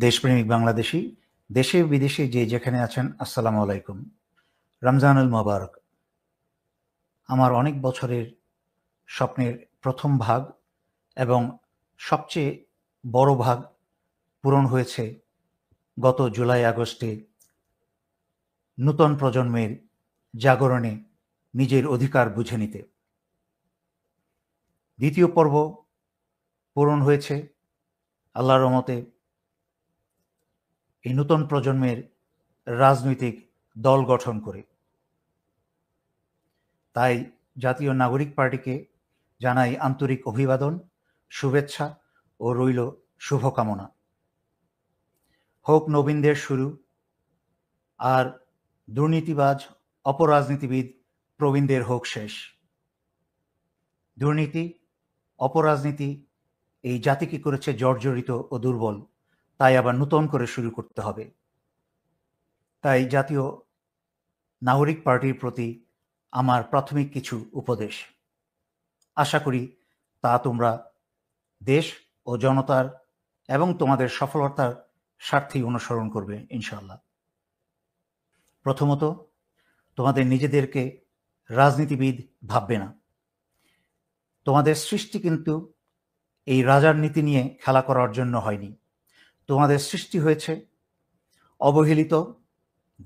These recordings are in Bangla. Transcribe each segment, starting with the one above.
দেশপ্রেমিক বাংলাদেশী, দেশে বিদেশে যে যেখানে আছেন, আসসালামু আলাইকুম। রমজানুল মোবারক। আমার অনেক বছরের স্বপ্নের প্রথম ভাগ এবং সবচেয়ে বড় ভাগ পূরণ হয়েছে গত জুলাই আগস্টে নূতন প্রজন্মের জাগরণে নিজের অধিকার বুঝে নিতে। দ্বিতীয় পর্ব পূরণ হয়েছে আল্লাহর রহমতে এই নূতন প্রজন্মের রাজনৈতিক দল গঠন করে। তাই জাতীয় নাগরিক পার্টিকে জানাই আন্তরিক অভিবাদন, শুভেচ্ছা ও রইল শুভকামনা। হোক নবীনদের শুরু, আর দুর্নীতিবাজ অপরাজনীতিবিদ প্রবীণদের হোক শেষ। দুর্নীতি, অপরাজনীতি এই জাতিকে করেছে জর্জরিত ও দুর্বল, তাই আবার নূতন করে শুরু করতে হবে। তাই জাতীয় নাগরিক পার্টির প্রতি আমার প্রাথমিক কিছু উপদেশ, আশা করি তা তোমরা দেশ ও জনতার এবং তোমাদের সফলতার স্বার্থেই অনুসরণ করবে ইনশাআল্লাহ। প্রথমত, তোমাদের নিজেদেরকে রাজনীতিবিদ ভাববে না। তোমাদের সৃষ্টি কিন্তু এই রাজার নীতি নিয়ে খেলা করার জন্য হয়নি। তোমাদের সৃষ্টি হয়েছে অবহেলিত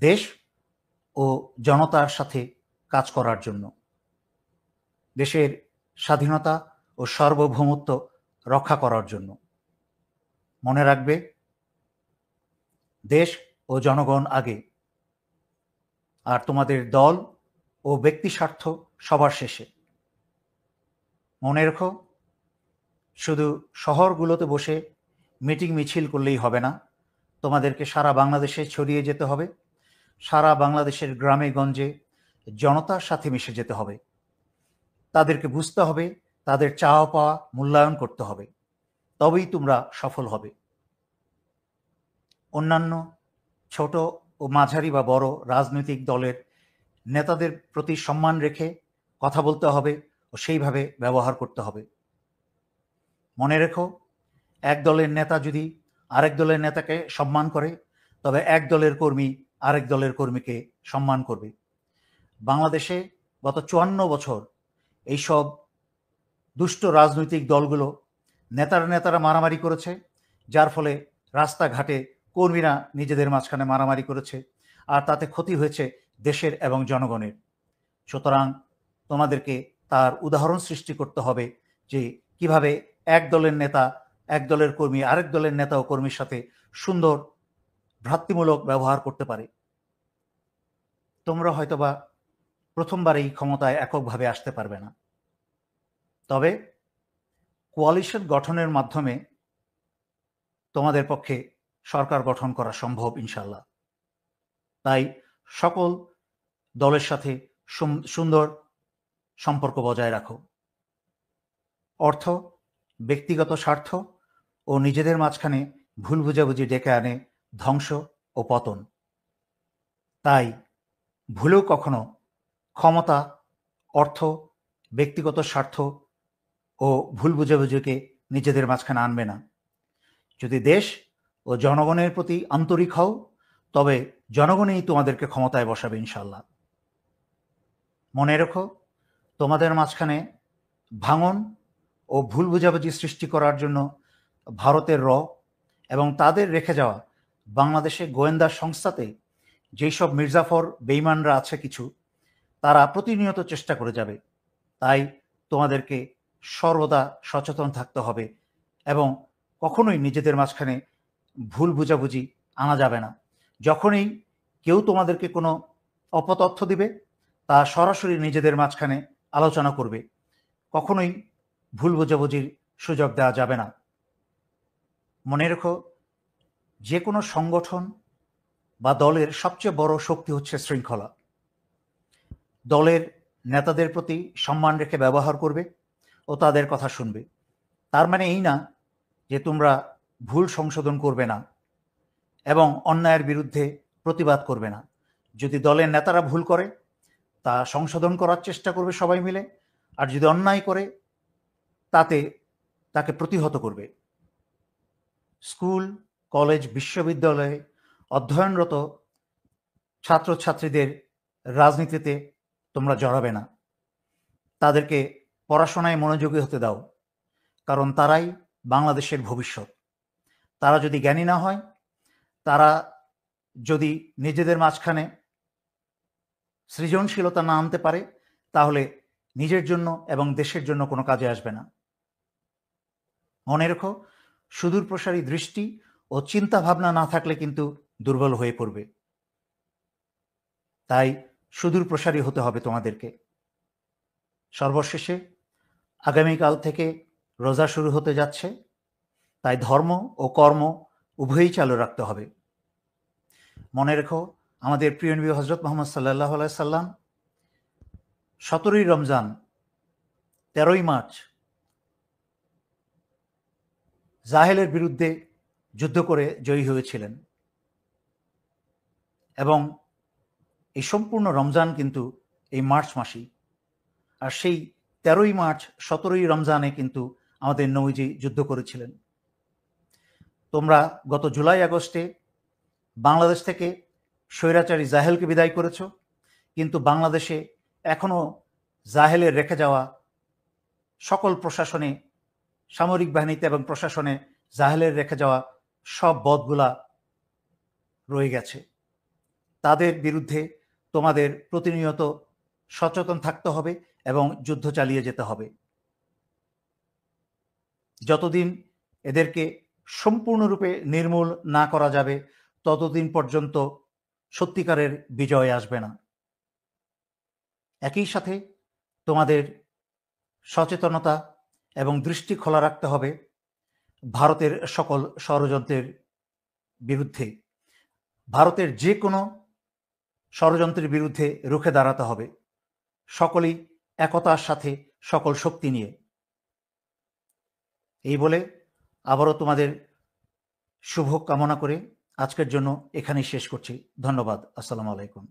দেশ ও জনতার সাথে কাজ করার জন্য, দেশের স্বাধীনতা ও সার্বভৌমত্ব রক্ষা করার জন্য। মনে রাখবে, দেশ ও জনগণ আগে, আর তোমাদের দল ও ব্যক্তি স্বার্থ সবার শেষে। মনে রেখো, শুধু শহরগুলোতে বসে মিটিং মিছিল করলেই হবে না, তোমাদেরকে সারা বাংলাদেশে ছড়িয়ে যেতে হবে। সারা বাংলাদেশের গ্রামে গঞ্জে জনতার সাথে মিশে যেতে হবে। তাদেরকে বুঝতে হবে, তাদের চাওয়া পাওয়া মূল্যায়ন করতে হবে, তবেই তোমরা সফল হবে। অন্যান্য ছোট ও মাঝারি বা বড় রাজনৈতিক দলের নেতাদের প্রতি সম্মান রেখে কথা বলতে হবে ও সেইভাবে ব্যবহার করতে হবে। মনে রেখো, এক দলের নেতা যদি আরেক দলের নেতাকে সম্মান করে, তবে এক দলের কর্মী আরেক দলের কর্মীকে সম্মান করবে। বাংলাদেশে গত 54 বছর এইসব দুষ্ট রাজনৈতিক দলগুলো নেতারা মারামারি করেছে, যার ফলে রাস্তাঘাটে কর্মীরা নিজেদের মাঝখানে মারামারি করেছে, আর তাতে ক্ষতি হয়েছে দেশের এবং জনগণের। সুতরাং তোমাদেরকে তার উদাহরণ সৃষ্টি করতে হবে যে কিভাবে এক দলের নেতা এক দলের কর্মী আরেক দলের নেতা ও কর্মীর সাথে সুন্দর ভ্রাতৃমূলক ব্যবহার করতে পারে। তোমরা হয়তোবা প্রথমবার এই ক্ষমতায় এককভাবে আসতে পারবে না, তবে কোয়ালিশন গঠনের মাধ্যমে তোমাদের পক্ষে সরকার গঠন করা সম্ভব ইনশাল্লাহ। তাই সকল দলের সাথে সুন্দর সম্পর্ক বজায় রাখো। অর্থ, ব্যক্তিগত স্বার্থ ও নিজেদের মাঝখানে ভুল বুঝাবুঝি ডেকে আনে ধ্বংস ও পতন। তাই ভুলেও কখনো ক্ষমতা, অর্থ, ব্যক্তিগত স্বার্থ ও ভুল বুঝাবুঝিকে নিজেদের মাঝখানে আনবে না। যদি দেশ ও জনগণের প্রতি আন্তরিক হও, তবে জনগণই তোমাদেরকে ক্ষমতায় বসাবে ইনশাল্লাহ। মনে রেখো, তোমাদের মাঝখানে ভাঙন ও ভুল বুঝাবুঝি সৃষ্টি করার জন্য ভারতের এবং তাদের রেখে যাওয়া বাংলাদেশে গোয়েন্দা সংস্থাতে যেই সব মির্জাফর বেঈমানরা আছে কিছু, তারা প্রতিনিয়ত চেষ্টা করে যাবে। তাই তোমাদেরকে সর্বদা সচেতন থাকতে হবে এবং কখনোই নিজেদের মাঝখানে ভুল বুঝাবুঝি আনা যাবে না। যখনই কেউ তোমাদেরকে কোনো অপতথ্য দিবে, তা সরাসরি নিজেদের মাঝখানে আলোচনা করবে, কখনোই ভুল বোঝাবুঝির সুযোগ দেওয়া যাবে না। মনে রেখো, যে কোনো সংগঠন বা দলের সবচেয়ে বড় শক্তি হচ্ছে শৃঙ্খলা। দলের নেতাদের প্রতি সম্মান রেখে ব্যবহার করবে ও তাদের কথা শুনবে। তার মানে এই না যে তোমরা ভুল সংশোধন করবে না এবং অন্যায়ের বিরুদ্ধে প্রতিবাদ করবে না। যদি দলের নেতারা ভুল করে, তা সংশোধন করার চেষ্টা করবে সবাই মিলে, আর যদি অন্যায় করে তাকে প্রতিহত করবে। স্কুল, কলেজ বিশ্ববিদ্যালয়ে অধ্যয়নরত ছাত্রছাত্রীদের রাজনীতিতে তোমরা জড়াবে না। তাদেরকে পড়াশোনায় মনোযোগী হতে দাও, কারণ তারাই বাংলাদেশের ভবিষ্যৎ। তারা যদি জ্ঞানী না হয়, তারা যদি নিজেদের মাঝখানে সৃজনশীলতা না আনতে পারে, তাহলে নিজের জন্য এবং দেশের জন্য কোনো কাজে আসবে না। মনে রেখো, সুদূর প্রসারী দৃষ্টি ও চিন্তা ভাবনা না থাকলে কিন্তু দুর্বল হয়ে পড়বে। তাই সুদূর প্রসারী হতে হবে তোমাদেরকে। সর্বশেষে, আগামীকাল থেকে রোজা শুরু হতে যাচ্ছে, তাই ধর্ম ও কর্ম উভয়ই চালু রাখতে হবে। মনে রেখো, আমাদের প্রিয় নবী হজরত মুহাম্মদ সাল্লাল্লাহু আলাইহি সাল্লাম 17ই রমজান 13ই মার্চ জাহেলের বিরুদ্ধে যুদ্ধ করে জয়ী হয়েছিলেন, এবং এই সম্পূর্ণ রমজান কিন্তু এই মার্চ মাসেই। আর সেই 13ই মার্চ 17ই রমজানে কিন্তু আমাদের নবীজি যুদ্ধ করেছিলেন। তোমরা গত জুলাই আগস্টে বাংলাদেশ থেকে স্বৈরাচারী জাহেলকে বিদায় করেছ, কিন্তু বাংলাদেশে এখনও জাহেলের রেখে যাওয়া সকল প্রশাসনে, সামরিক বাহিনীতে এবং প্রশাসনে জাহেলের রেখে যাওয়া সব বদগুলা রয়ে গেছে। তাদের বিরুদ্ধে তোমাদের প্রতিনিয়ত সচেতন থাকতে হবে এবং যুদ্ধ চালিয়ে যেতে হবে। যতদিন এদেরকে সম্পূর্ণরূপে নির্মূল না করা যাবে, ততদিন পর্যন্ত সত্যিকারের বিজয় আসবে না। একই সাথে তোমাদের সচেতনতা এবং দৃষ্টি খোলা রাখতে হবে ভারতের সকল ষড়যন্ত্রের বিরুদ্ধে। ভারতের যে কোনো ষড়যন্ত্রের বিরুদ্ধে রুখে দাঁড়াতে হবে, সকলেই একতার সাথে, সকল শক্তি নিয়ে। এই বলে আবারও তোমাদের শুভ কামনা করে আজকের জন্য এখানেই শেষ করছি। ধন্যবাদ। আসসালামু আলাইকুম।